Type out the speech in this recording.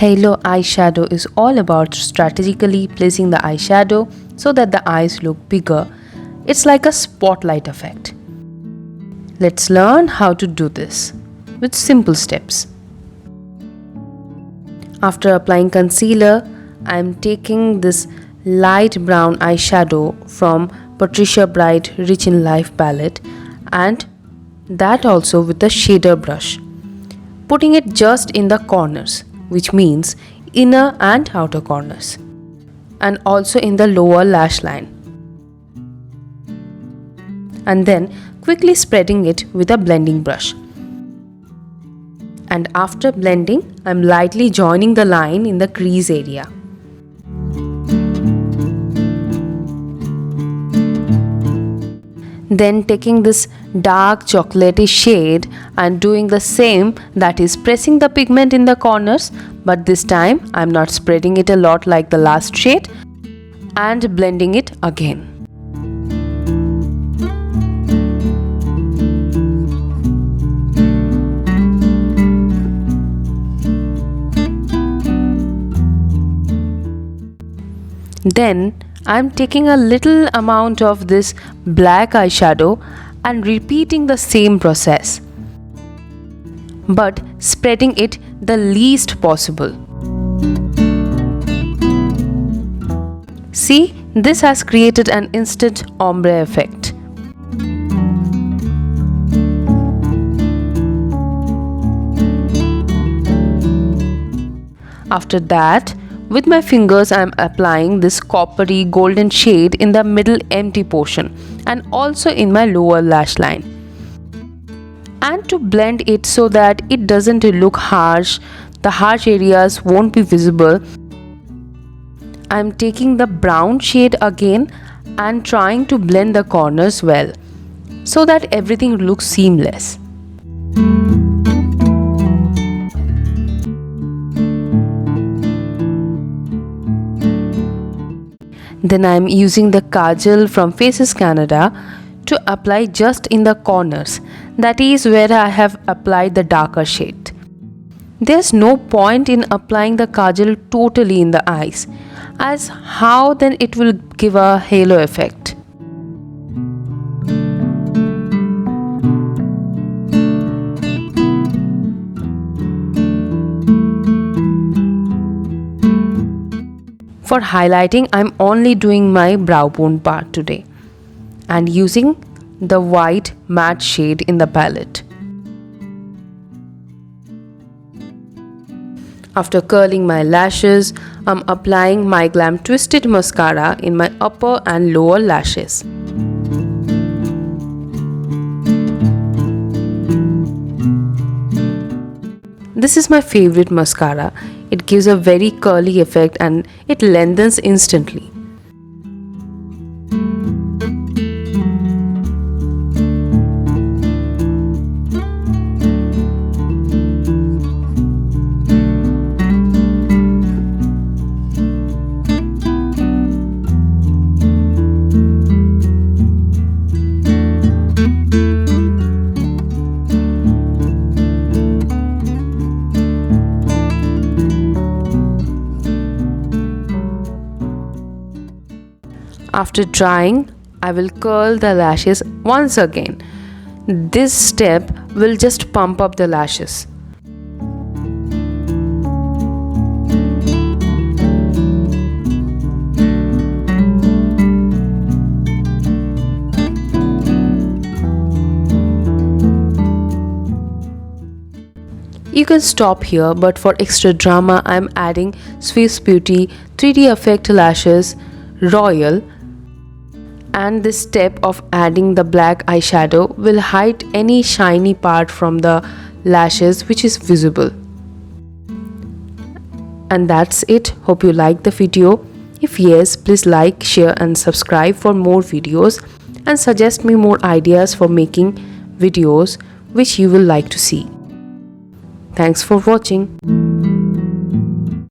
Halo eyeshadow is all about strategically placing the eyeshadow so that the eyes look bigger. It's like a spotlight effect. Let's learn how to do this with simple steps. After applying concealer, I am taking this light brown eyeshadow from Patricia Bright Rich in Life palette, and that also with a shader brush. Putting it just in the corners, which means inner and outer corners, and also in the lower lash line. And then quickly spreading it with a blending brush. And after blending, I am lightly joining the line in the crease area. Then taking this dark chocolatey shade and doing the same, that is pressing the pigment in the corners, but this time I am not spreading it a lot like the last shade, and blending it again. Then I am taking a little amount of this black eyeshadow and repeating the same process, but spreading it the least possible. See, this has created an instant ombre effect. After that, with my fingers I am applying this coppery golden shade in the middle empty portion and also in my lower lash line. And to blend it so that it doesn't look harsh, the harsh areas won't be visible, I am taking the brown shade again and trying to blend the corners well so that everything looks seamless. Then I am using the kajal from Faces Canada to apply just in the corners, that is where I have applied the darker shade. There's no point in applying the kajal totally in the eyes, as how then it will give a halo effect. For highlighting, I am only doing my brow bone part today and using the white matte shade in the palette. After curling my lashes, I am applying Myglamm Twisted Mascara in my upper and lower lashes. This is my favorite mascara. It gives a very curly effect and it lengthens instantly. After drying, I will curl the lashes once again. This step will just pump up the lashes. You can stop here, but for extra drama, I am adding Swiss Beauty 3D Effect Lashes Royal. And this step of adding the black eyeshadow will hide any shiny part from the lashes which is visible. And that's it. Hope you liked the video. If yes, please like, share and subscribe for more videos, and suggest me more ideas for making videos which you will like to see. Thanks for watching.